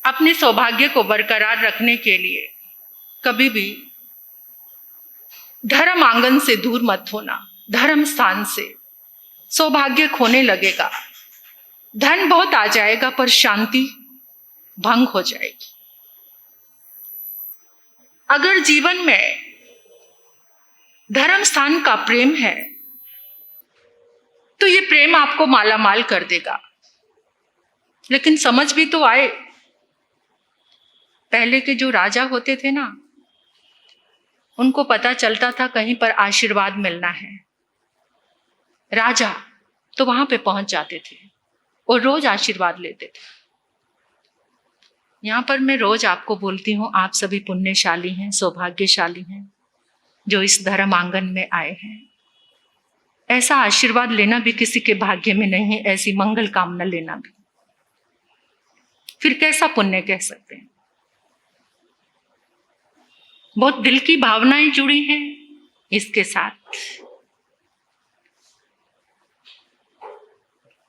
अपने सौभाग्य को बरकरार रखने के लिए कभी भी धर्म आंगन से दूर मत होना। धर्म स्थान से सौभाग्य खोने लगेगा, धन बहुत आ जाएगा पर शांति भंग हो जाएगी। अगर जीवन में धर्म स्थान का प्रेम है तो ये प्रेम आपको मालामाल कर देगा। लेकिन समझ भी तो आए, पहले के जो राजा होते थे ना, उनको पता चलता था कहीं पर आशीर्वाद मिलना है, राजा तो वहां पे पहुंच जाते थे और रोज आशीर्वाद लेते थे। यहां पर मैं रोज आपको बोलती हूं, आप सभी पुण्यशाली हैं, सौभाग्यशाली हैं जो इस धर्म आंगन में आए हैं। ऐसा आशीर्वाद लेना भी किसी के भाग्य में नहीं है, ऐसी मंगल कामना लेना भी। फिर कैसा पुण्य कह सकते हैं? बहुत दिल की भावनाएं जुड़ी हैं इसके साथ।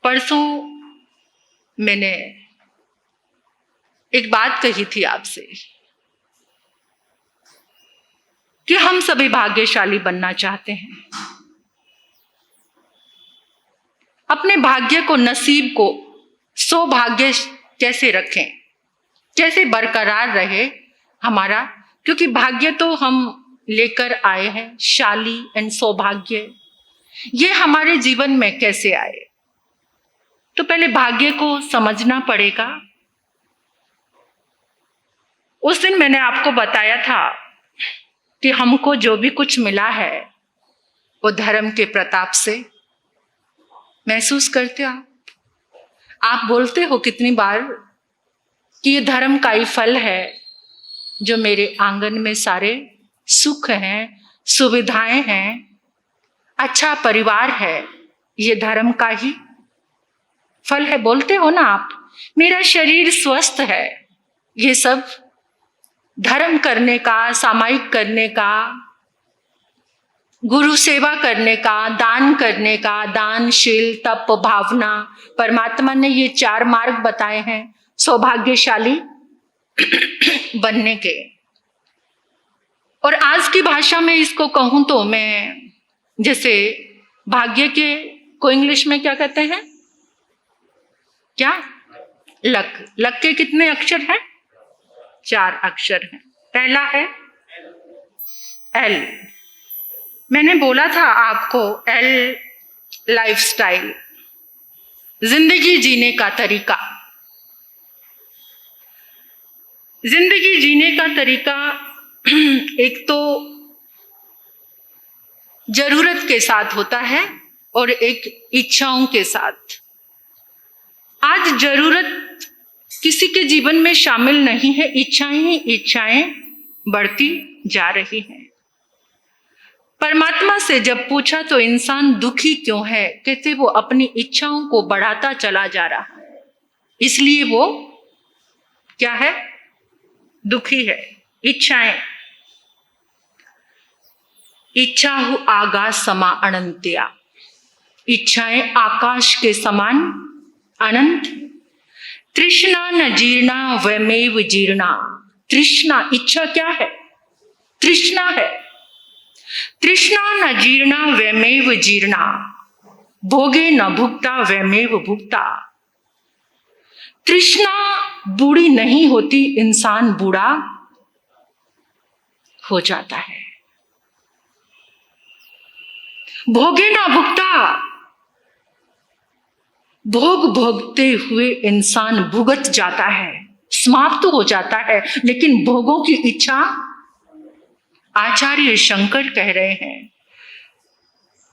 परसों मैंने एक बात कही थी आपसे कि हम सभी भाग्यशाली बनना चाहते हैं। अपने भाग्य को, नसीब को सौभाग्य कैसे रखें, कैसे बरकरार रहे हमारा, क्योंकि भाग्य तो हम लेकर आए हैं, शाली एंड सौभाग्य, ये हमारे जीवन में कैसे आए? तो पहले भाग्य को समझना पड़ेगा। उस दिन मैंने आपको बताया था कि हमको जो भी कुछ मिला है वो धर्म के प्रताप से। महसूस करते हो आप बोलते हो कितनी बार कि ये धर्म का ही फल है जो मेरे आंगन में सारे सुख हैं, सुविधाएं हैं, अच्छा परिवार है, ये धर्म का ही फल है। बोलते हो ना आप, मेरा शरीर स्वस्थ है, ये सब धर्म करने का, सामायिक करने का, गुरु सेवा करने का, दान करने का, दानशील, तप, भावना, परमात्मा ने ये 4 मार्ग बताए हैं सौभाग्यशाली बनने के। और आज की भाषा में इसको कहूं तो मैं, जैसे भाग्य के को इंग्लिश में क्या कहते हैं? क्या? लक। लक के कितने अक्षर हैं? 4 अक्षर हैं। पहला है एल। मैंने बोला था आपको, एल लाइफस्टाइल, जिंदगी जीने का तरीका। जिंदगी जीने का तरीका एक तो जरूरत के साथ होता है और एक इच्छाओं के साथ। आज जरूरत किसी के जीवन में शामिल नहीं है, इच्छाएं ही इच्छाएं बढ़ती जा रही हैं। परमात्मा से जब पूछा तो इंसान दुखी क्यों है, कहते वो अपनी इच्छाओं को बढ़ाता चला जा रहा है, इसलिए वो क्या है? दुखी है। इच्छाएं, इच्छाहु आकाश समा अनंत्या, इच्छाएं आकाश के समान अनंत। तृष्णा न जीर्णा वयमेव जीर्णा। तृष्णा, इच्छा क्या है? तृष्णा है। तृष्णा न जीर्णा वयमेव जीर्णा, भोगे न भुक्ता वयमेव भुक्ता। तृष्णा बूढ़ी नहीं होती, इंसान बूढ़ा हो जाता है। भोगे न भुक्ता, भोग भोगते हुए इंसान भुगत जाता है, समाप्त हो जाता है, लेकिन भोगों की इच्छा, आचार्य शंकर कह रहे हैं,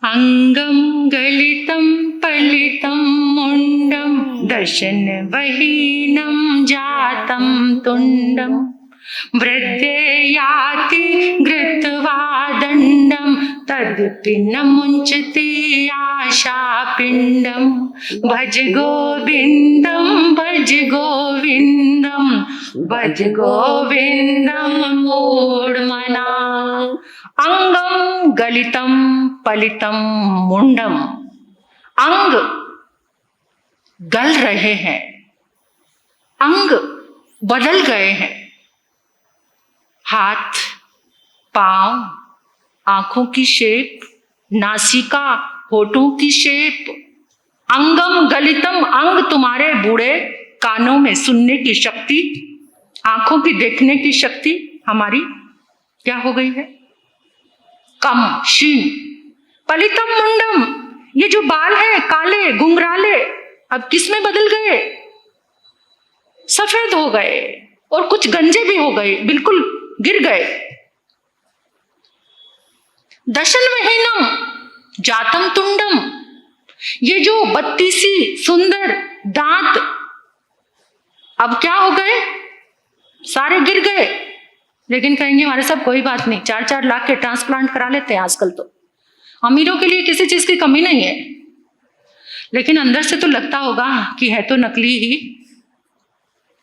अंगम गलितम पलितम मुंडम दशन वहीनम जातम तुंडम वृद्धे याति घृत्वा दंडम तदपि न मुंचति आशा पिंडम। भज गोविंदम भज गोविंदम भज गोविंदम मूढ़मना। अंगम गलितम पलितम मुंडम, अंग गल रहे हैं, अंग बदल गए हैं। हाथ, पांव, आंखों की शेप, नासिका, होठों की शेप, अंगम गलितम, अंग तुम्हारे बूढ़े, कानों में सुनने की शक्ति, आंखों की देखने की शक्ति हमारी क्या हो गई है? कम, क्षीण। पलितम मुंडम, ये जो बाल है काले घुंघराले, अब किस में बदल गए? सफेद हो गए, और कुछ गंजे भी हो गए, बिल्कुल गिर गए। दशन महीनम जातम तुंडम, ये जो 32 सुंदर दांत अब क्या हो गए? सारे गिर गए। लेकिन कहेंगे हमारे साहब कोई बात नहीं, 4-4 लाख के ट्रांसप्लांट करा लेते हैं आजकल, तो अमीरों के लिए किसी चीज की कमी नहीं है। लेकिन अंदर से तो लगता होगा कि है तो नकली ही।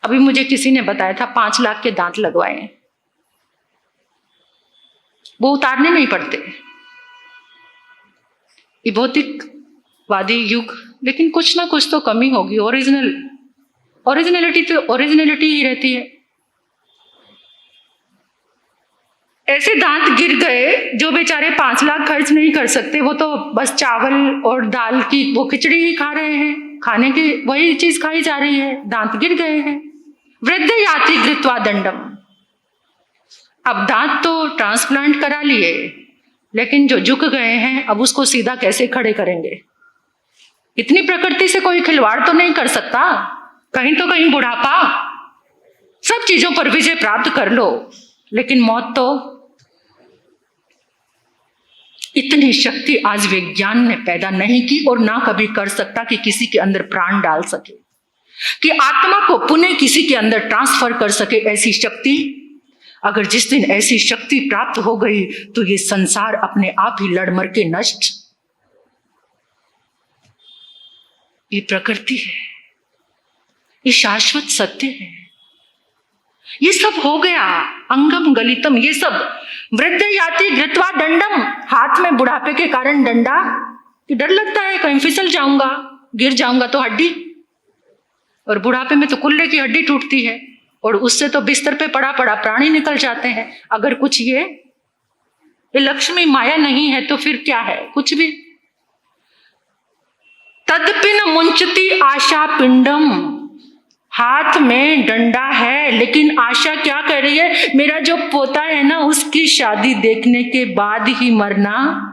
अभी मुझे किसी ने बताया था 5 लाख के दांत लगवाए हैं, वो उतारने नहीं पड़ते। ये भौतिकवादी युग, लेकिन कुछ ना कुछ तो कमी होगी। ओरिजिनलिटी तो ओरिजिनलिटी ही रहती है। ऐसे दांत गिर गए जो बेचारे 5 लाख खर्च नहीं कर सकते, वो तो बस चावल और दाल की वो खिचड़ी ही खा रहे हैं, खाने की वही चीज खाई जा रही है, दांत गिर गए हैं। वृद्ध याति कृत्वा दंडम, अब दांत तो ट्रांसप्लांट करा लिए, लेकिन जो झुक गए हैं अब उसको सीधा कैसे खड़े करेंगे? इतनी प्रकृति से कोई खिलवाड़ तो नहीं कर सकता। कहीं तो कहीं बुढ़ापा, सब चीजों पर विजय प्राप्त कर लो, लेकिन मौत तो। इतनी शक्ति आज विज्ञान ने पैदा नहीं की और ना कभी कर सकता कि किसी के अंदर प्राण डाल सके, कि आत्मा को पुनः किसी के अंदर ट्रांसफर कर सके। ऐसी शक्ति, अगर जिस दिन ऐसी शक्ति प्राप्त हो गई तो ये संसार अपने आप ही लड़ मर के नष्ट। ये प्रकृति है, ये शाश्वत सत्य है। ये सब हो गया, अंगम गलितम, ये सब। वृद्ध याति घृत्वा दंडम, हाथ में बुढ़ापे के कारण डंडा, कि डर लगता है कहीं फिसल जाऊंगा, गिर जाऊंगा तो हड्डी, और बुढ़ापे में तो कुल्ले की हड्डी टूटती है, और उससे तो बिस्तर पे पड़ा पड़ा प्राण ही निकल जाते हैं। अगर कुछ ये लक्ष्मी माया नहीं है तो फिर क्या है? कुछ भी। तदपिन मुंचती आशा पिंडम, हाथ में डंडा है लेकिन आशा क्या कर रही है? मेरा जो पोता है ना, उसकी शादी देखने के बाद ही मरना,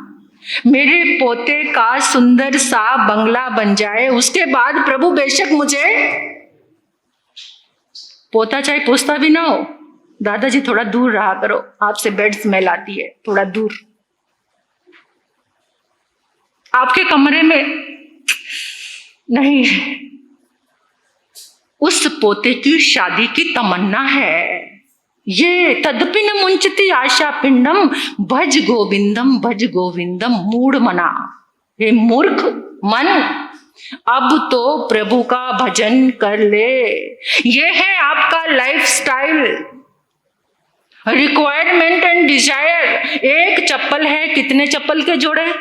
मेरे पोते का सुंदर सा बंगला बन जाए, उसके बाद प्रभु बेशक मुझे। पोता चाहे पूछता भी ना हो, दादाजी थोड़ा दूर रहा करो, आपसे बेड स्मेल आती है, थोड़ा दूर। आपके कमरे में नहीं। उस पोते की शादी की तमन्ना है। ये तदपिन मुंचती आशा पिंडम, भज गोविंदम मूढ़ मना। हे मूर्ख मन, अब तो प्रभु का भजन कर ले। ये है आपका लाइफस्टाइल, रिक्वायरमेंट एंड डिजायर। एक चप्पल है, कितने चप्पल के जोड़े?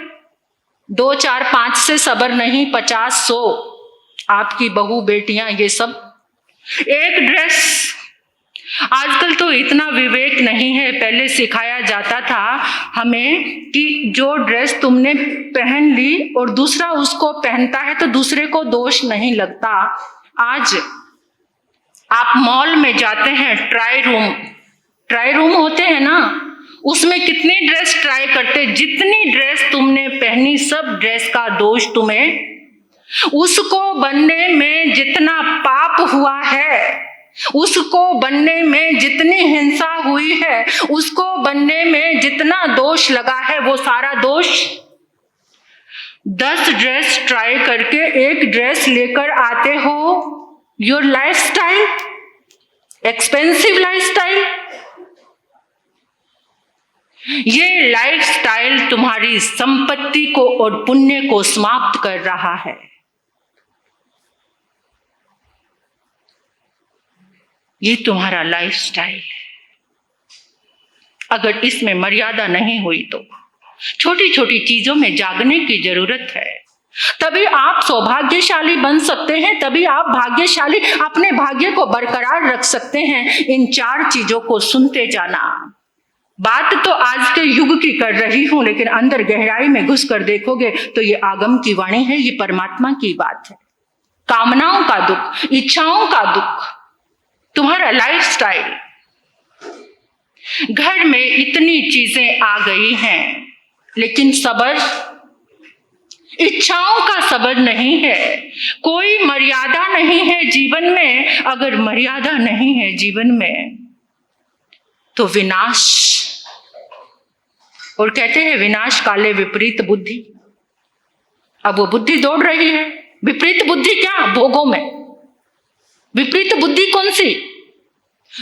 2, 4, 5 से सबर नहीं, 50, 100। आपकी बहू बेटियां ये सब। एक ड्रेस, आजकल तो इतना विवेक नहीं है। पहले सिखाया जाता था हमें कि जो ड्रेस तुमने पहन ली और दूसरा उसको पहनता है तो दूसरे को दोष नहीं लगता। आज आप मॉल में जाते हैं, ट्राई रूम होते हैं ना, उसमें कितनी ड्रेस ट्राई करते, जितनी ड्रेस तुमने पहनी सब ड्रेस का दोष तुम्हें। उसको बनने में जितना पाप हुआ है, उसको बनने में जितनी हिंसा हुई है, उसको बनने में जितना दोष लगा है, वो सारा दोष 10 ड्रेस ट्राई करके एक ड्रेस लेकर आते हो। योर लाइफस्टाइल, एक्सपेंसिव लाइफस्टाइल, ये लाइफस्टाइल तुम्हारी संपत्ति को और पुण्य को समाप्त कर रहा है। ये तुम्हारा लाइफस्टाइल है। अगर इसमें मर्यादा नहीं हुई तो छोटी छोटी चीजों में जागने की जरूरत है। तभी आप सौभाग्यशाली बन सकते हैं, तभी आप भाग्यशाली अपने भाग्य को बरकरार रख सकते हैं। इन 4 चीजों को सुनते जाना। बात तो आज के युग की कर रही हूं, लेकिन अंदर गहराई में घुसकर देखोगे तो ये आगम की वाणी है, ये परमात्मा की बात है। कामनाओं का दुख, इच्छाओं का दुख, तुम्हारा लाइफस्टाइल, घर में इतनी चीजें आ गई हैं, लेकिन सबर, इच्छाओं का सबर नहीं है। कोई मर्यादा नहीं है जीवन में। अगर मर्यादा नहीं है जीवन में तो विनाश। और कहते हैं विनाश काले विपरीत बुद्धि। अब वो बुद्धि दौड़ रही है। विपरीत बुद्धि क्या? भोगों में। विपरीत बुद्धि कौन सी?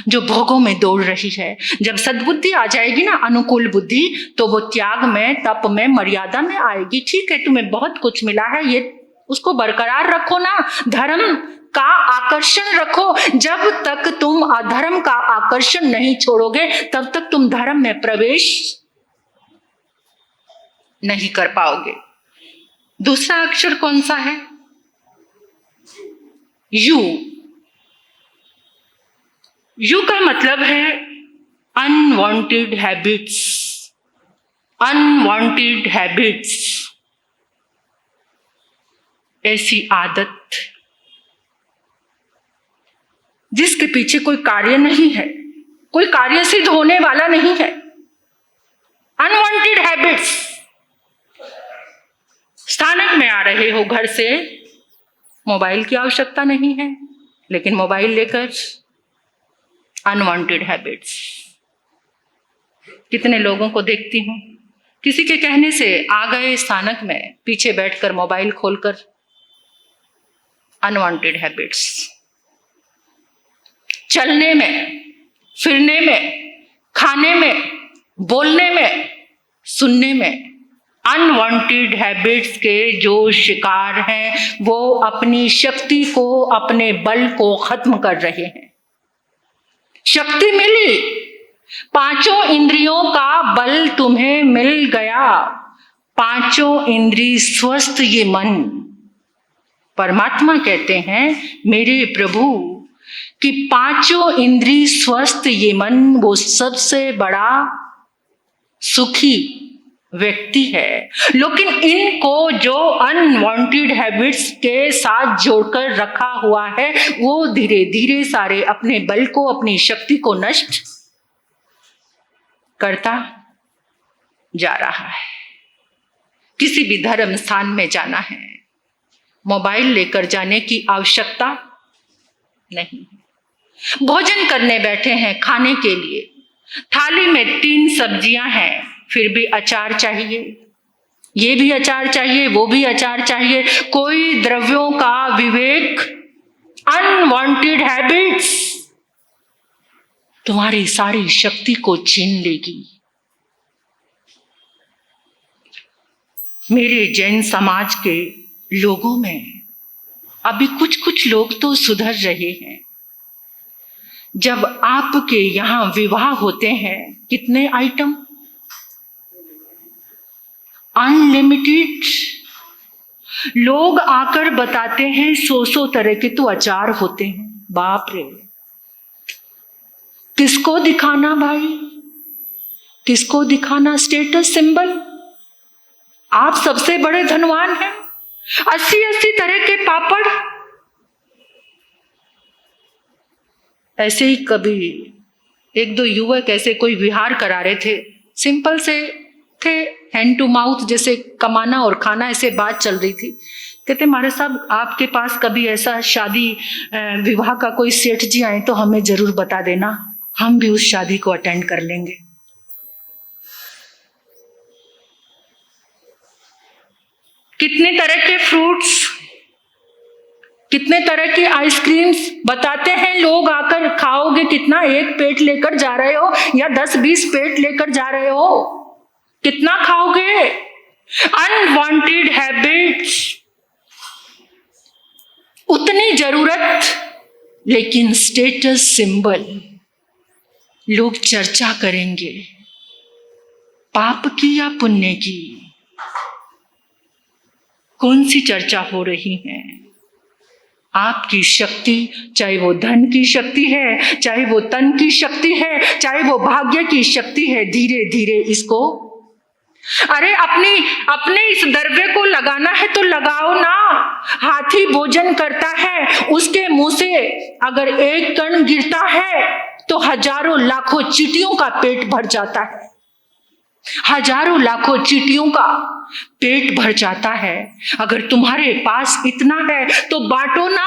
जो भोगों में दौड़ रही है। जब सद्बुद्धि आ जाएगी ना, अनुकूल बुद्धि, तो वो त्याग में, तप में, मर्यादा में आएगी। ठीक है, तुम्हें बहुत कुछ मिला है, ये उसको बरकरार रखो ना। धर्म का आकर्षण रखो। जब तक तुम अधर्म का आकर्षण नहीं छोड़ोगे, तब तक तुम धर्म में प्रवेश नहीं कर पाओगे। दूसरा अक्षर कौन सा है? यू। यू का मतलब है अनवांटेड हैबिट्स। अनवांटेड हैबिट्स, ऐसी आदत जिसके पीछे कोई कार्य नहीं है, कोई कार्य सिद्ध होने वाला नहीं है। Unwanted habits. स्थानक में आ रहे हो घर से, मोबाइल की आवश्यकता नहीं है, लेकिन मोबाइल लेकर अनवांटेड हैबिट्स। कितने लोगों को देखती हूं, किसी के कहने से आ गए स्थानक में, पीछे बैठकर मोबाइल खोलकर। Unwanted habits. चलने में, फिरने में, खाने में, बोलने में, सुनने में, अनवांटेड हैबिट्स के जो शिकार हैं, वो अपनी शक्ति को, अपने बल को खत्म कर रहे हैं। शक्ति मिली, 5 इंद्रियों का बल तुम्हें मिल गया। 5 इंद्रिय स्वस्थ ये मन। परमात्मा कहते हैं मेरे प्रभु कि 5 इंद्रिय स्वस्थ ये मन वो सबसे बड़ा सुखी व्यक्ति है। लेकिन इनको जो अनवांटेड हैबिट्स के साथ जोड़कर रखा हुआ है, वो धीरे धीरे सारे अपने बल को, अपनी शक्ति को नष्ट करता जा रहा है। किसी भी धर्म स्थान में जाना है, मोबाइल लेकर जाने की आवश्यकता नहीं। भोजन करने बैठे हैं, खाने के लिए थाली में 3 सब्जियां हैं, फिर भी अचार चाहिए, ये भी अचार चाहिए, वो भी अचार चाहिए। कोई द्रव्यों का विवेक, अनवांटेड हैबिट्स तुम्हारी सारी शक्ति को छीन लेगी। मेरे जैन समाज के लोगों में अभी कुछ लोग तो सुधर रहे हैं। जब आपके यहाँ विवाह होते हैं, कितने आइटम? अनलिमिटेड। लोग आकर बताते हैं 100 तरह के तो अचार होते हैं। बाप रे, किसको दिखाना भाई, किसको दिखाना? Status symbol. आप सबसे बड़े धनवान हैं। 80 तरह के पापड़। ऐसे ही कभी 1-2 युवक ऐसे कोई विहार करा रहे थे, सिंपल से थे, हैंड टू माउथ, जैसे कमाना और खाना, ऐसे बात चल रही थी। कहते महाराज साहब, आपके पास कभी ऐसा शादी विवाह का कोई सेठ जी आए तो हमें जरूर बता देना, हम भी उस शादी को अटेंड कर लेंगे। कितने तरह के फ्रूट्स, कितने तरह की आइसक्रीम्स बताते हैं लोग आकर। खाओगे कितना? 1 पेट लेकर जा रहे हो या 10-20 पेट लेकर जा रहे हो? कितना खाओगे? Unwanted habits. उतनी जरूरत, लेकिन स्टेटस सिंबल। लोग चर्चा करेंगे पाप की या पुण्य की। कौन सी चर्चा हो रही है? आपकी शक्ति, चाहे वो धन की शक्ति है, चाहे वो तन की शक्ति है, चाहे वो भाग्य की शक्ति है, धीरे धीरे इसको, अरे अपने इस द्रव्य को लगाना है तो लगाओ ना। हाथी भोजन करता है, उसके मुंह से अगर एक कण गिरता है तो हजारों लाखों चींटियों का पेट भर जाता है, हजारों लाखों चींटियों का पेट भर जाता है। अगर तुम्हारे पास इतना है तो बांटो ना।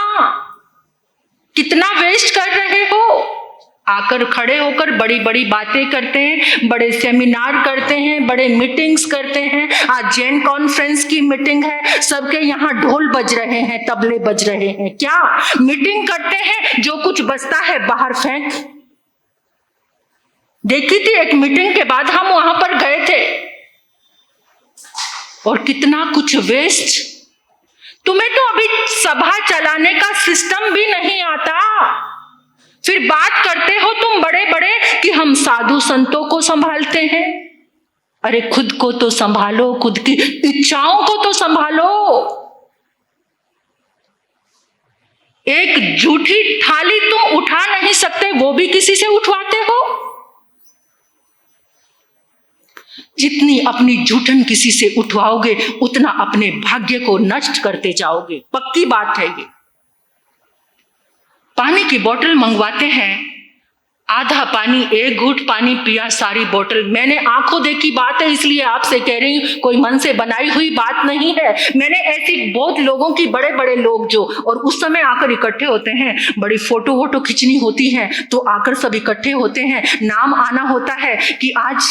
कितना वेस्ट कर रहे हो? आकर खड़े होकर बड़ी बड़ी बातें करते हैं, बड़े सेमिनार करते हैं, बड़े मीटिंग्स करते हैं। आज जैन कॉन्फ्रेंस की मीटिंग है, सबके यहाँ ढोल बज रहे हैं, तबले बज रहे हैं। क्या मीटिंग करते हैं? जो कुछ बचता है बाहर फेंक। देखी थी एक मीटिंग के बाद, हम वहां पर गए थे और कितना कुछ वेस्ट। तुम्हें तो अभी सभा चलाने का सिस्टम भी नहीं आता, फिर बात करते हो तुम बड़े बड़े कि हम साधु संतों को संभालते हैं। अरे खुद को तो संभालो, खुद की इच्छाओं को तो संभालो। एक झूठी थाली तुम उठा नहीं सकते, वो भी किसी से उठवाते हो। जितनी अपनी जूठन किसी से उठवाओगे उतना अपने भाग्य को नष्ट करते जाओगे, पक्की बात है ये। पानी की बोतल मंगवाते हैं, आधा पानी, एक घूंट पानी पिया, सारी बोतल। मैंने आंखों देखी बात है, इसलिए आपसे कह रही हूं, कोई मन से बनाई हुई बात नहीं है। मैंने ऐसी बहुत लोगों की, बड़े बड़े लोग जो, और उस समय आकर इकट्ठे होते हैं, बड़ी फोटो वोटो खींचनी होती है तो आकर सब इकट्ठे होते हैं, नाम आना होता है कि आज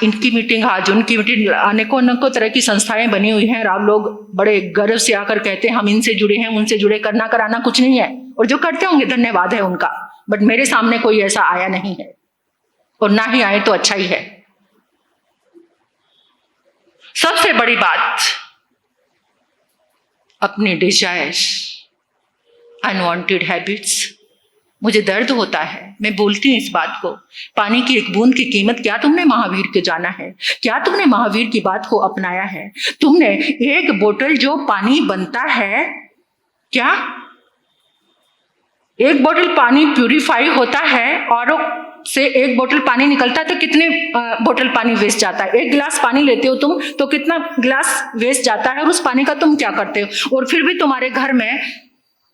इनकी मीटिंग, आज उनकी मीटिंग। अनेकों तरह की संस्थाएं बनी हुई हैं और आप लोग बड़े गर्व से आकर कहते हैं हम इनसे जुड़े हैं, उनसे जुड़े। करना कराना कुछ नहीं है, और जो करते होंगे धन्यवाद है उनका, बट मेरे सामने कोई ऐसा आया नहीं है, और ना ही आए तो अच्छा ही है। सबसे बड़ी बात, अपने डिजायर्स, अनवांटेड हैबिट्स। मुझे दर्द होता है, मैं बोलती हूँ इस बात को। पानी की एक बूंद की कीमत, क्या तुमने महावीर के जाना है? क्या तुमने महावीर की बात को अपनाया है? तुमने एक बोतल जो पानी बनता है, क्या एक बोतल पानी प्यूरिफाई होता है और से एक बोतल पानी निकलता है तो कितने बोतल पानी वेस्ट जाता है? एक गिलास पानी लेते हो तुम तो कितना गिलास वेस्ट जाता है, और उस पानी का तुम क्या करते हो? और फिर भी तुम्हारे घर में,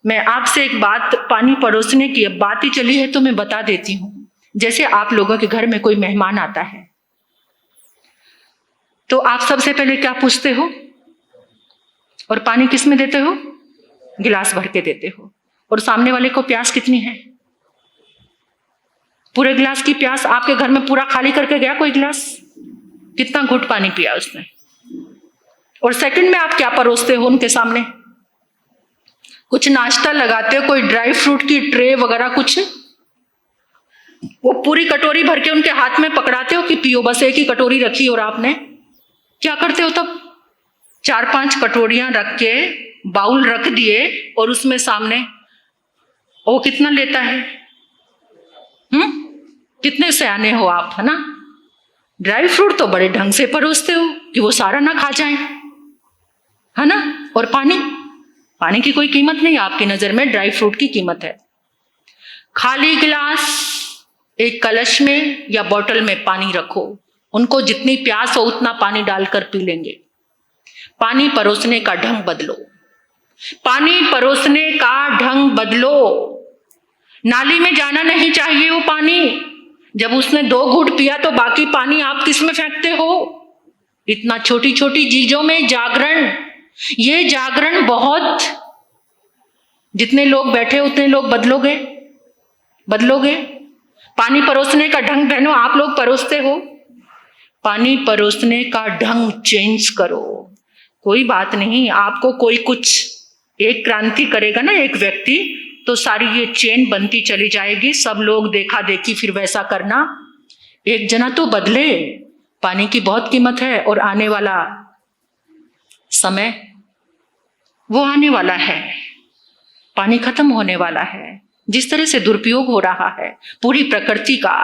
मैं आपसे एक बात, पानी परोसने की अब बात ही चली है तो मैं बता देती हूं। जैसे आप लोगों के घर में कोई मेहमान आता है तो आप सबसे पहले क्या पूछते हो? और पानी किस में देते हो? गिलास भर के देते हो। और सामने वाले को प्यास कितनी है? पूरे गिलास की प्यास। आपके घर में पूरा खाली करके गया कोई गिलास? कितना घुट पानी पिया उसने? और सेकंड में आप क्या परोसते हो उनके सामने? कुछ नाश्ता लगाते हो, कोई ड्राई फ्रूट की ट्रे वगैरह कुछ, वो पूरी कटोरी भर के उनके हाथ में पकड़ाते हो कि पियो, बस एक ही कटोरी रखी और आपने क्या करते हो तब? 4-5 कटोरियां रख के बाउल रख दिए और उसमें सामने, वो कितना लेता है? कितने सयाने हो आप, है ना? ड्राई फ्रूट तो बड़े ढंग से परोसते हो कि वो सारा ना खा जाए, है ना? और पानी की कोई कीमत नहीं आपकी नजर में, ड्राई फ्रूट की कीमत है। खाली गिलास एक कलश में या बोतल में पानी रखो, उनको जितनी प्यास हो उतना पानी डालकर पी लेंगे। पानी परोसने का ढंग बदलो, पानी परोसने का ढंग बदलो। नाली में जाना नहीं चाहिए वो पानी। जब उसने 2 घूंट पिया तो बाकी पानी आप किस में फेंकते हो? इतना छोटी छोटी चीजों में जागरण, ये जागरण बहुत, जितने लोग बैठे उतने लोग बदलोगे। पानी परोसने का ढंग, बहनों आप लोग परोसते हो, पानी परोसने का ढंग चेंज करो। कोई बात नहीं, आपको कोई कुछ एक क्रांति करेगा ना एक व्यक्ति, तो सारी ये चेन बनती चली जाएगी। सब लोग देखा देखी फिर वैसा करना। एक जना तो बदले। पानी की बहुत कीमत है और आने वाला समय वो आने वाला है, पानी खत्म होने वाला है। जिस तरह से दुरुपयोग हो रहा है पूरी प्रकृति का,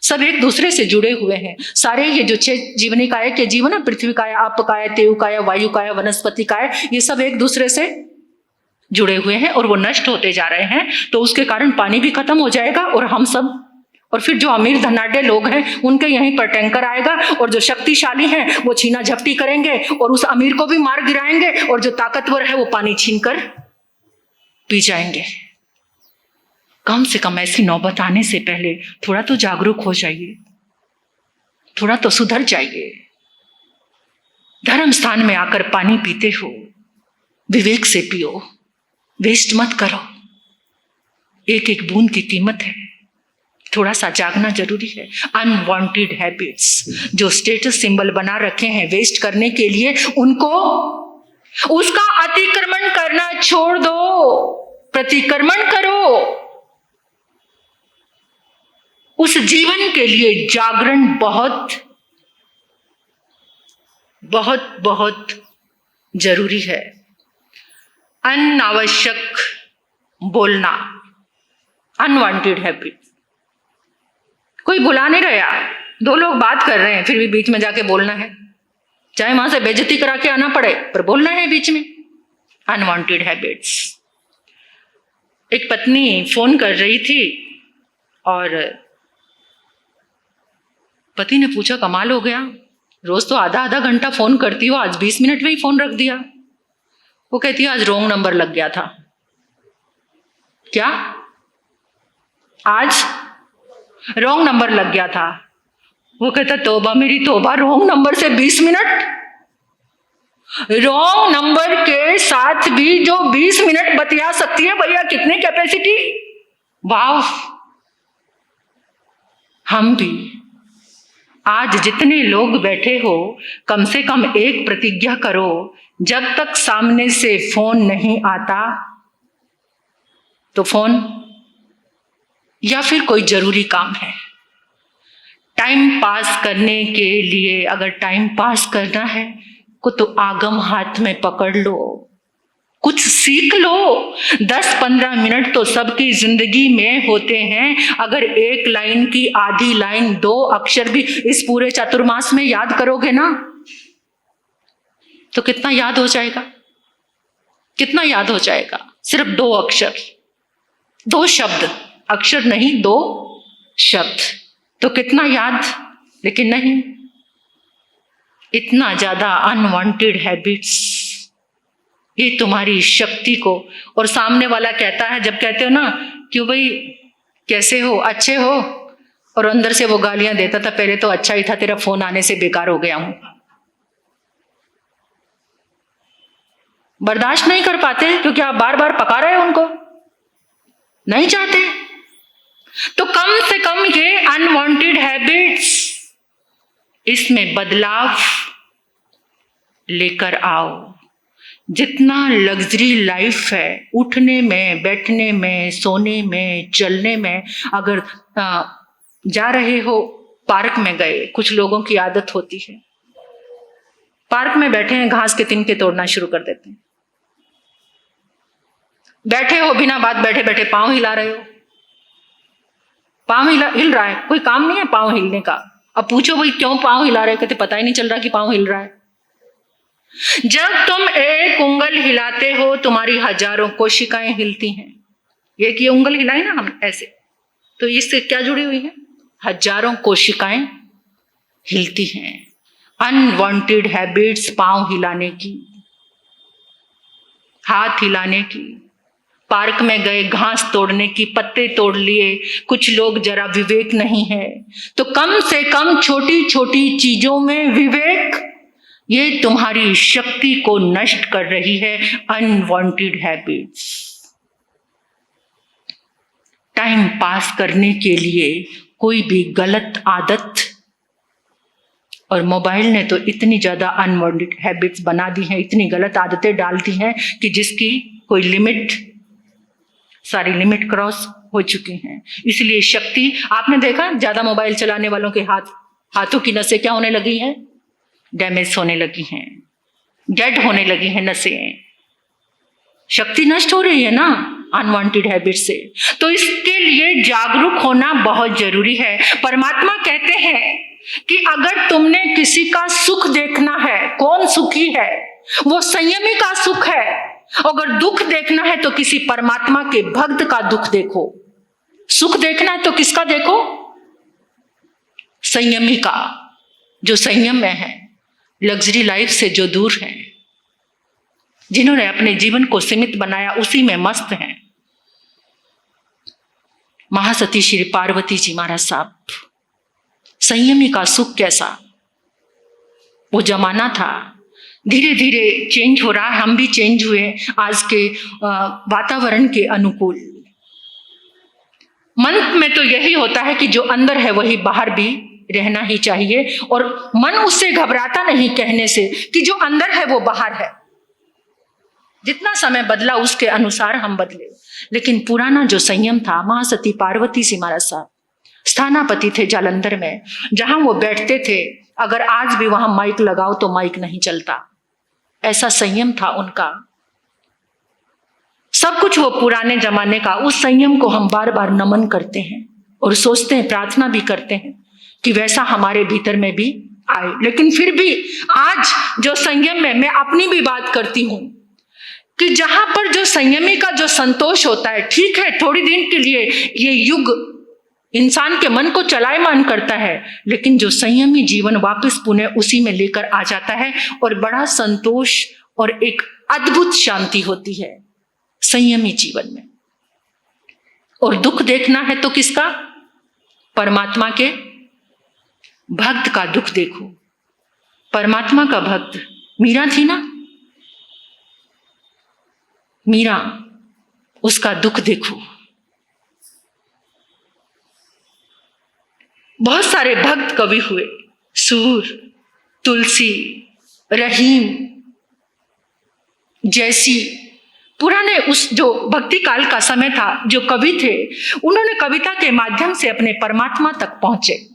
सब एक दूसरे से जुड़े हुए हैं। सारे ये जो 6 जीवनिकाय के जीवन है, पृथ्वी काया, आप काया, तेयु काया, वायु काया, वनस्पति काया, ये सब एक दूसरे से जुड़े हुए हैं और वो नष्ट होते जा रहे हैं। तो उसके कारण पानी भी खत्म हो जाएगा और हम सब, और फिर जो अमीर धनाढ्य लोग हैं उनके यहीं पर टैंकर आएगा और जो शक्तिशाली हैं वो छीना झपटी करेंगे और उस अमीर को भी मार गिराएंगे और जो ताकतवर है वो पानी छीनकर पी जाएंगे। कम से कम ऐसी नौबत आने से पहले थोड़ा तो जागरूक हो जाइए, थोड़ा तो सुधर जाइए। धर्म स्थान में आकर पानी पीते हो, विवेक से पियो, वेस्ट मत करो। एक एक बूंद की कीमत है, थोड़ा सा जागना जरूरी है। अनवांटेड हैबिट्स जो स्टेटस सिंबल बना रखे हैं वेस्ट करने के लिए, उनको, उसका अतिक्रमण करना छोड़ दो, प्रतिक्रमण करो। उस जीवन के लिए जागरण बहुत बहुत बहुत जरूरी है। अनावश्यक बोलना, अनवांटेड हैबिट। कोई बुला नहीं रहा, 2 लोग बात कर रहे हैं, फिर भी बीच में जाके बोलना है, चाहे वहां से बेइज्जती करा के आना पड़े, पर बोलना है बीच में। Unwanted habits. एक पत्नी फोन कर रही थी और पति ने पूछा, कमाल हो गया, रोज तो आधा आधा घंटा फोन करती हो, आज 20 मिनट में ही फोन रख दिया। वो कहती है, आज रॉन्ग नंबर लग गया था। क्या? आज रॉन्ग नंबर लग गया था। वो कहता, तौबा मेरी तौबा, रॉन्ग नंबर से 20 मिनट? रॉन्ग नंबर के साथ भी जो 20 मिनट बतिया सकती है, भैया कितनी कैपेसिटी। वाह। हम भी आज जितने लोग बैठे हो, कम से कम एक प्रतिज्ञा करो, जब तक सामने से फोन नहीं आता तो फोन, या फिर कोई जरूरी काम है, टाइम पास करने के लिए, अगर टाइम पास करना है को तो आगम हाथ में पकड़ लो, कुछ सीख लो। 10-15 मिनट तो सबकी जिंदगी में होते हैं। अगर एक लाइन की आधी लाइन, 2 अक्षर भी इस पूरे चातुर्मास में याद करोगे ना, तो कितना याद हो जाएगा, कितना याद हो जाएगा। सिर्फ 2 अक्षर, 2 शब्द, अक्षर नहीं 2 शब्द, तो कितना याद। लेकिन नहीं, इतना ज्यादा अनवांटेड हैबिट्स, ये तुम्हारी शक्ति को, और सामने वाला कहता है, जब कहते हो ना, क्यों भाई कैसे हो, अच्छे हो, और अंदर से वो गालियां देता था, पहले तो अच्छा ही था, तेरा फोन आने से बेकार हो गया हूं। बर्दाश्त नहीं कर पाते क्योंकि आप बार बार पका रहे हो, उनको नहीं चाहते। तो कम से कम ये अनवांटेड हैबिट्स, इसमें बदलाव लेकर आओ। जितना लग्जरी लाइफ है, उठने में, बैठने में, सोने में, चलने में, अगर जा रहे हो, पार्क में गए, कुछ लोगों की आदत होती है, पार्क में बैठे हैं, घास के तिनके तोड़ना शुरू कर देते हैं। बैठे हो, बिना बात बैठे बैठे पांव हिला रहे हो, पांव हिल रहा है, कोई काम नहीं है पांव हिलने का। अब पूछो भाई क्यों पांव हिला रहे, कहते पता ही नहीं चल रहा कि पांव हिल रहा है। जब तुम एक उंगल हिलाते हो, तुम्हारी हजारों कोशिकाएं हिलती हैं। एक ये उंगल हिलाई ना हम ऐसे, तो इससे क्या जुड़ी हुई है, हजारों कोशिकाएं हिलती हैं। अनवांटेड हैबिट्स, पांव हिलाने की, हाथ हिलाने की, पार्क में गए घास तोड़ने की, पत्ते तोड़ लिए। कुछ लोग जरा विवेक नहीं है, तो कम से कम छोटी छोटी चीजों में विवेक, ये तुम्हारी शक्ति को नष्ट कर रही है। अनवांटेड हैबिट्स, टाइम पास करने के लिए कोई भी गलत आदत, और मोबाइल ने तो इतनी ज्यादा अनवांटेड हैबिट्स बना दी हैं, इतनी गलत आदतें डाल दी हैं कि जिसकी कोई लिमिट, सारी लिमिट क्रॉस हो चुकी हैं। इसलिए शक्ति, आपने देखा ज्यादा मोबाइल चलाने वालों के हाथों की नसें क्या होने लगी हैं, डैमेज होने लगी हैं, डेड होने लगी हैं नसें। शक्ति नष्ट हो रही है ना, अनवांटेड हैबिट से। तो इसके लिए जागरूक होना बहुत जरूरी है। परमात्मा कहते हैं कि अगर तुमने किसी का सुख देखना है, कौन सुखी है? वो संयमी का सुख है। अगर दुख देखना है तो किसी परमात्मा के भक्त का दुख देखो। सुख देखना है तो किसका देखो? संयमी का, जो संयम में है, लग्जरी लाइफ से जो दूर है, जिन्होंने अपने जीवन को सीमित बनाया, उसी में मस्त हैं। महासती श्री पार्वती जी महाराज साहब, संयमी का सुख कैसा? वो जमाना था, धीरे धीरे चेंज हो रहा है, हम भी चेंज हुए आज के वातावरण के अनुकूल। मन में तो यही होता है कि जो अंदर है वही बाहर भी रहना ही चाहिए, और मन उससे घबराता नहीं कहने से कि जो अंदर है वो बाहर है। जितना समय बदला उसके अनुसार हम बदले। लेकिन पुराना जो संयम था, महासती पार्वती जी महाराज साहब स्थानापति थे जालंधर में, जहां वो बैठते थे, अगर आज भी वहां माइक लगाओ तो माइक नहीं चलता, ऐसा संयम था उनका। सब कुछ वो पुराने जमाने का, उस संयम को हम बार बार नमन करते हैं और सोचते हैं, प्रार्थना भी करते हैं कि वैसा हमारे भीतर में भी आए। लेकिन फिर भी आज जो संयम में, मैं अपनी भी बात करती हूं कि जहां पर जो संयमी का जो संतोष होता है, ठीक है थोड़ी दिन के लिए ये युग इंसान के मन को चलायमान करता है, लेकिन जो संयमी जीवन वापस पुनः उसी में लेकर आ जाता है और बड़ा संतोष और एक अद्भुत शांति होती है संयमी जीवन में। और दुख देखना है तो किसका? परमात्मा के भक्त का दुख देखो। परमात्मा का भक्त मीरा थी ना, मीरा, उसका दुख देखो। बहुत सारे भक्त कवि हुए, सूर, तुलसी, रहीम जैसी, पुराने उस जो भक्ति काल का समय था, जो कवि थे, उन्होंने कविता के माध्यम से अपने परमात्मा तक पहुंचे।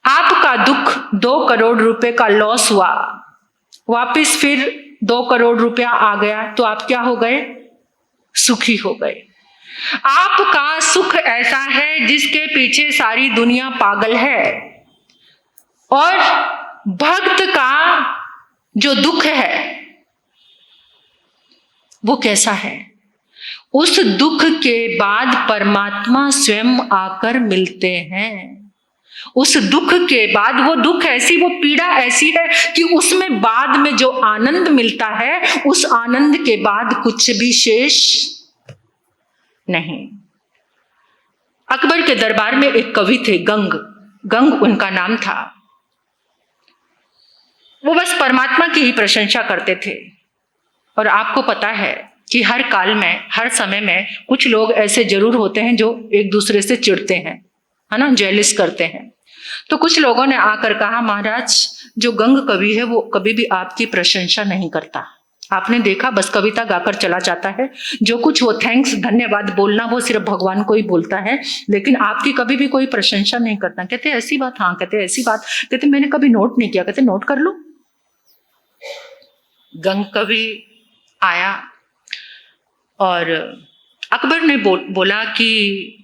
आपका दुख 2 करोड़ रुपए का लॉस हुआ, वापस फिर 2 करोड़ रुपया आ गया तो आप क्या हो गए? सुखी हो गए। आपका सुख ऐसा है जिसके पीछे सारी दुनिया पागल है, और भक्त का जो दुख है वो कैसा है? उस दुख के बाद परमात्मा स्वयं आकर मिलते हैं। उस दुख के बाद, वो दुख ऐसी, वो पीड़ा ऐसी है कि उसमें बाद में जो आनंद मिलता है, उस आनंद के बाद कुछ भी शेष नहीं। अकबर के दरबार में एक कवि थे, गंग उनका नाम था। वो बस परमात्मा की ही प्रशंसा करते थे। और आपको पता है कि हर काल में, हर समय में कुछ लोग ऐसे जरूर होते हैं जो एक दूसरे से चिढ़ते हैं, है ना, जेलिस करते हैं। तो कुछ लोगों ने आकर कहा, महाराज जो गंग कवि है वो कभी भी आपकी प्रशंसा नहीं करता। आपने देखा, बस कविता गाकर चला जाता है, जो कुछ वो थैंक्स, धन्यवाद बोलना वो सिर्फ भगवान को ही बोलता है, लेकिन आपकी कभी भी कोई प्रशंसा नहीं करता। कहते ऐसी बात? हाँ। कहते ऐसी बात? कहते मैंने कभी नोट नहीं किया। कहते नोट कर लो। गंग कवि आया और अकबर ने बोला कि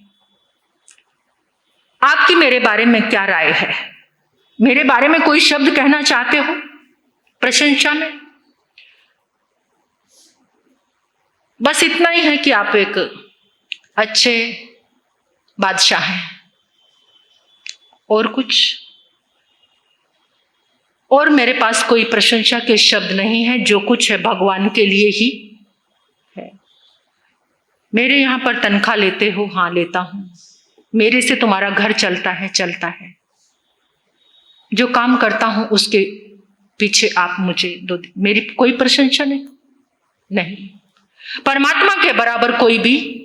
आपकी मेरे बारे में क्या राय है? मेरे बारे में कोई शब्द कहना चाहते हो प्रशंसा में? बस इतना ही है कि आप एक अच्छे बादशाह हैं, और कुछ, और मेरे पास कोई प्रशंसा के शब्द नहीं है। जो कुछ है भगवान के लिए ही है। मेरे यहाँ पर तनख्वाह लेते हो? हाँ लेता हूं। मेरे से तुम्हारा घर चलता है? चलता है। जो काम करता हूं उसके पीछे आप मुझे दो। मेरी कोई प्रशंसा नहीं। परमात्मा के बराबर कोई भी,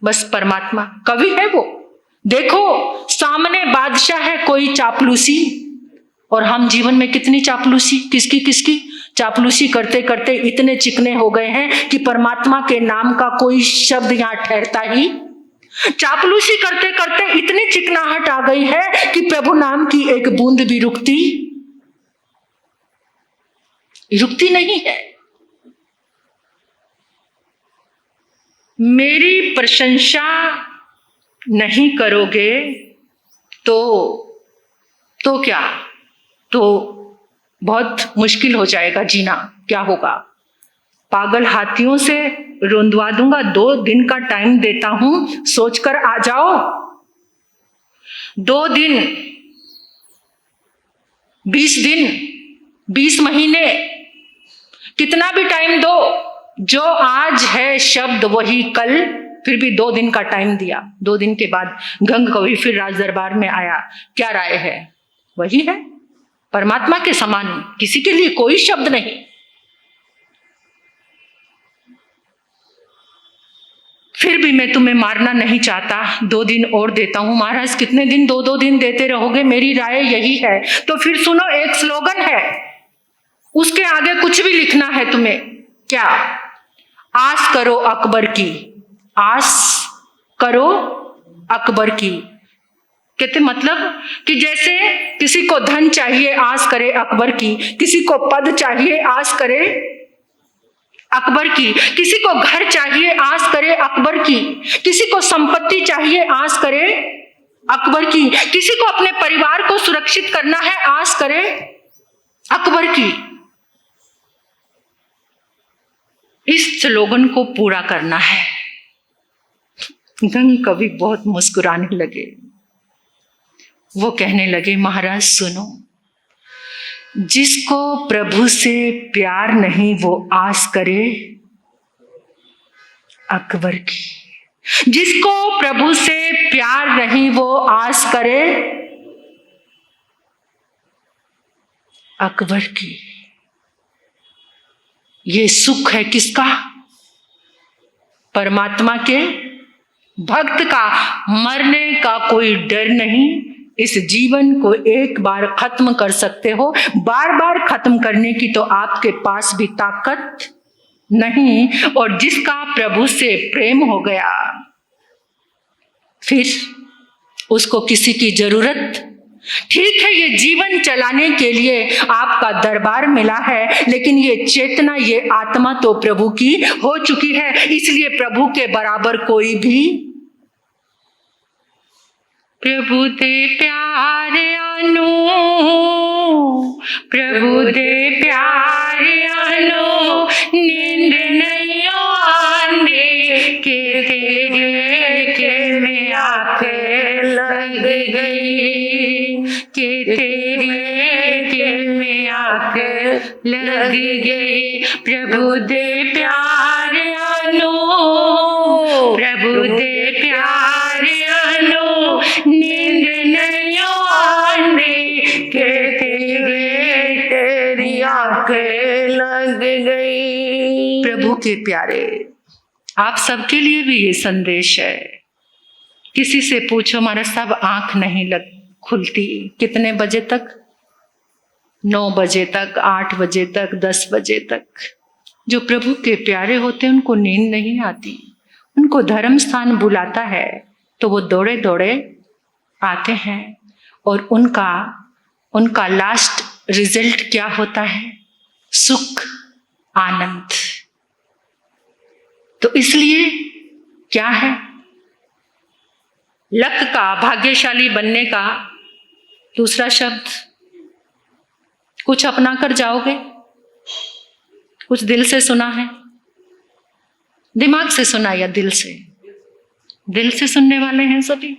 बस परमात्मा कवि है वो। देखो सामने बादशाह है कोई चापलूसी, और हम जीवन में कितनी चापलूसी, किसकी चापलूसी करते करते इतने चिकने हो गए हैं कि परमात्मा के नाम का कोई शब्द यहाँ ठहरता ही। चापलूसी करते करते इतनी चिकनाहट आ गई है कि प्रभु नाम की एक बूंद भी रुकती नहीं है। मेरी प्रशंसा नहीं करोगे तो क्या, तो बहुत मुश्किल हो जाएगा जीना। क्या होगा? पागल हाथियों से रुंधवा दूंगा। 2 दिन का टाइम देता हूं, सोचकर आ जाओ। 2 दिन, 20 दिन, 20 महीने, कितना भी टाइम दो। जो आज है शब्द वही कल, फिर भी 2 दिन का टाइम दिया। 2 दिन के बाद गंग कवि फिर राज दरबार में आया। क्या राय है? वही है, परमात्मा के समान किसी के लिए कोई शब्द नहीं। फिर भी मैं तुम्हें मारना नहीं चाहता, 2 दिन और देता हूं। महाराज कितने दिन? 2-2 दिन देते रहोगे? मेरी राय यही है। तो फिर सुनो, एक स्लोगन है, उसके आगे कुछ भी लिखना है तुम्हें। क्या? आस करो अकबर की, आस करो अकबर की। कहते मतलब कि जैसे किसी को धन चाहिए आस करे अकबर की, किसी को पद चाहिए आस करे अकबर की, किसी को घर चाहिए आस करे अकबर की, किसी को संपत्ति चाहिए आस करे अकबर की, किसी को अपने परिवार को सुरक्षित करना है आस करे अकबर की। इस स्लोगन को पूरा करना है। गंग कवि बहुत मुस्कुराने लगे। वो कहने लगे, महाराज सुनो, जिसको प्रभु से प्यार नहीं वो आस करे अकबर की। जिसको प्रभु से प्यार नहीं वो आस करे अकबर की। ये सुख है किसका? परमात्मा के भक्त का। मरने का कोई डर नहीं। इस जीवन को एक बार खत्म कर सकते हो, बार बार खत्म करने की तो आपके पास भी ताकत नहीं। और जिसका प्रभु से प्रेम हो गया, फिर उसको किसी की जरूरत। ठीक है, ये जीवन चलाने के लिए आपका दरबार मिला है, लेकिन ये चेतना, ये आत्मा तो प्रभु की हो चुकी है। इसलिए प्रभु के बराबर कोई भी। प्रभु दे प्यार आनो, प्रभु दे प्यार आनो, नींद नहीं आंदी के तेरे के में आके लग गई, के तेरे के में आके लग गई। प्रभु दे प्यार आनो, प्रभु दे प्यार आनो, नींद नहीं आंदी के तेरी आंखें लग गई। प्रभु के प्यारे, आप सबके लिए भी ये संदेश है। किसी से पूछो, हमारा सब आंख नहीं लग खुलती। कितने बजे तक? 9 बजे तक, 8 बजे तक, 10 बजे तक। जो प्रभु के प्यारे होते हैं उनको नींद नहीं आती। उनको धर्म स्थान बुलाता है तो वो दौड़े दौड़े आते हैं। और उनका लास्ट रिजल्ट क्या होता है? सुख, आनंद। तो इसलिए क्या है? लक का, भाग्यशाली बनने का दूसरा शब्द कुछ अपना कर जाओगे। कुछ दिल से सुना है? दिमाग से सुना या दिल से? दिल से सुनने वाले हैं सभी।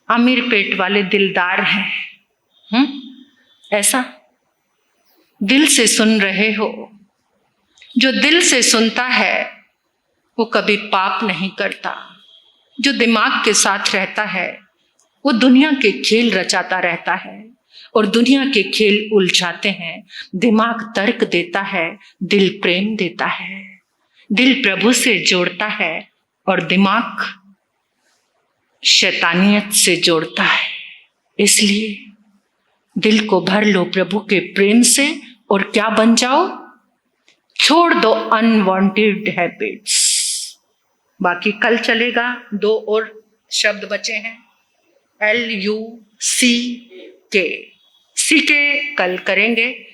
अमीर पेट वाले दिलदार हैं। ऐसा दिल से सुन रहे हो। जो दिल से सुनता है वो कभी पाप नहीं करता। जो दिमाग के साथ रहता है वो दुनिया के खेल रचाता रहता है और दुनिया के खेल उलझाते हैं। दिमाग तर्क देता है, दिल प्रेम देता है। दिल प्रभु से जोड़ता है और दिमाग शैतानियत से जोड़ता है। इसलिए दिल को भर लो प्रभु के प्रेम से और क्या बन जाओ? छोड़ दो अनवांटेड हैबिट्स। बाकी कल चलेगा। 2 और शब्द बचे हैं, LUCK। कल करेंगे।